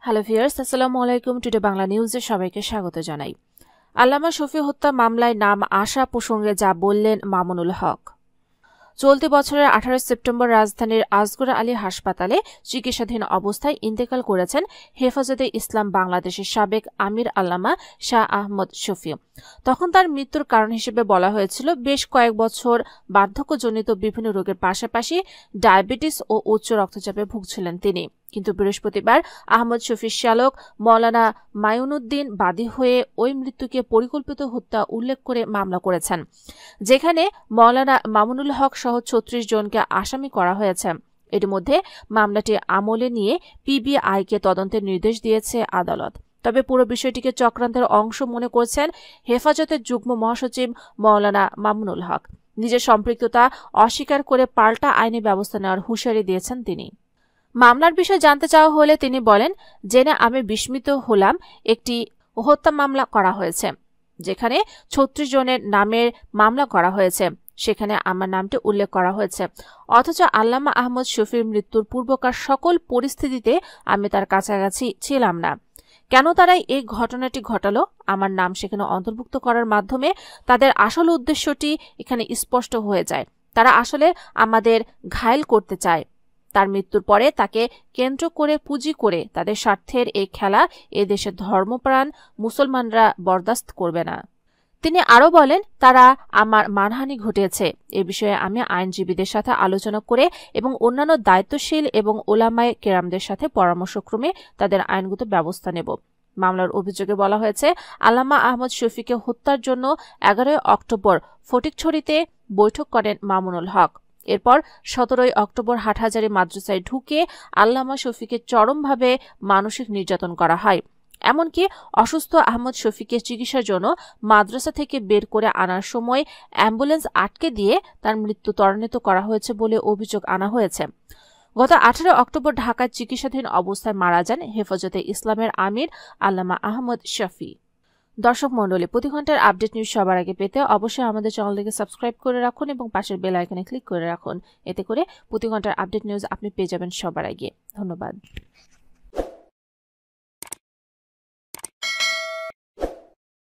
Hello viewers, আসসালামু আলাইকুম। Today Bangla নিউজে সবাইকে স্বাগত জানাই। আল্লামা শফি হত্যা মামলায় নাম আসা প্রসঙ্গে যা বললেন মামুনুল হক। চলতি বছরের 18 সেপ্টেম্বর রাজধানীর আসগর আলী হাসপাতালে চিকিৎসাধীন অবস্থায় ইন্তেকাল করেছেন হেফাজতে ইসলাম বাংলাদেশের সাবেক আমির আল্লামা শাহ আহমদ শফি। তখন তার মৃত্যুর কারণ হিসেবে বলা হয়েছিল বেশ কয়েক বছর বার্ধক্যজনিত বিভিন্ন রোগের পাশাপাশি ডায়াবেটিস ও উচ্চ রক্তচাপে ভুগছিলেন তিনি। কিন্তু বৃহস্পতিবার আহমদ শফির শ্যালক মৌলানা মাইনুদ্দিন বাদী হয়ে ওই মৃত্যুকে পরিকল্পিত হত্যা উল্লেখ করে মামলা করেছেন, যেখানে মৌলানা মামুনুল হক সহ 36 জনকে আসামি করা হয়েছে। এর মধ্যে মামলাটি আমলে নিয়ে পিবিআইকে তদন্তের নির্দেশ দিয়েছে আদালত। তবে পুরো বিষয়টিকে চক্রান্তের অংশ মনে করছেন হেফাজতের যুগ্ম মহাসচিব মৌলানা মামুনুল হক। নিজের সম্পৃক্ততা অস্বীকার করে পাল্টা আইনি ব্যবস্থা নেওয়ার হুঁশিয়ারি দিয়েছেন তিনি। মামলার বিষয় জানতে চাওয়া হলে তিনি বলেন, জেনে আমি বিস্মিত হলাম। একটি হত্যা মামলা করা হয়েছে, যেখানে 36 জনের নামের মামলা করা হয়েছে, সেখানে আমার নামটি উল্লেখ করা হয়েছে, অথচ আল্লামা আহমদ শফির মৃত্যুর পূর্বকার সকল পরিস্থিতিতে আমি তার কাছাকাছি ছিলাম না। কেন তারা এই ঘটনাটি ঘটালো? আমার নাম সেখানে অন্তর্ভুক্ত করার মাধ্যমে তাদের আসল উদ্দেশ্যটি এখানে স্পষ্ট হয়ে যায়। তারা আসলে আমাদের ঘায়েল করতে চায়। তার মৃত্যুর পরে তাকে কেন্দ্র করে পুঁজি করে তাদের স্বার্থের এই খেলা এ দেশের ধর্মপ্রাণ মুসলমানরা বরদাস্ত করবে না। তিনি আরও বলেন, তারা আমার মানহানি ঘটিয়েছে। এ বিষয়ে আমি আইনজীবীদের সাথে আলোচনা করে এবং অন্যান্য দায়িত্বশীল এবং ওলামায়ে কেরামদের সাথে পরামর্শক্রমে তাদের আইনগত ব্যবস্থা নেব। মামলার অভিযোগে বলা হয়েছে, আল্লামা আহমদ শফিকে হত্যার জন্য 11 অক্টোবর ফটিকছড়িতে বৈঠক করেন মামুনুল হক। এরপর 17 অক্টোবর হাটহাজারী মাদ্রাসায় ঢুকে আল্লামা শফিকে চরমভাবে মানসিক নির্যাতন করা হয়। এমনকি অসুস্থ আহমদ শফিকে চিকিৎসার জন্য মাদ্রাসা থেকে বের করে আনার সময় অ্যাম্বুলেন্স আটকে দিয়ে তার মৃত্যু ত্বরান্বিত করা হয়েছে বলে অভিযোগ আনা হয়েছে। গত 18 অক্টোবর ঢাকায় চিকিৎসাধীন অবস্থায় মারা যান হেফাজতে ইসলামের আমির আল্লামা আহমদ শফি। দর্শক মণ্ডলী, প্রতি ঘন্টার আপডেট নিউজ সবার আগে পেতে অবশ্যই আমাদের চ্যানেলটিকে সাবস্ক্রাইব করে রাখুন এবং পাশের বেল আইকনে ক্লিক করে রাখুন। এতে করে প্রতি ঘন্টার আপডেট নিউজ আপনি পেয়ে যাবেন সবার আগে। ধন্যবাদ।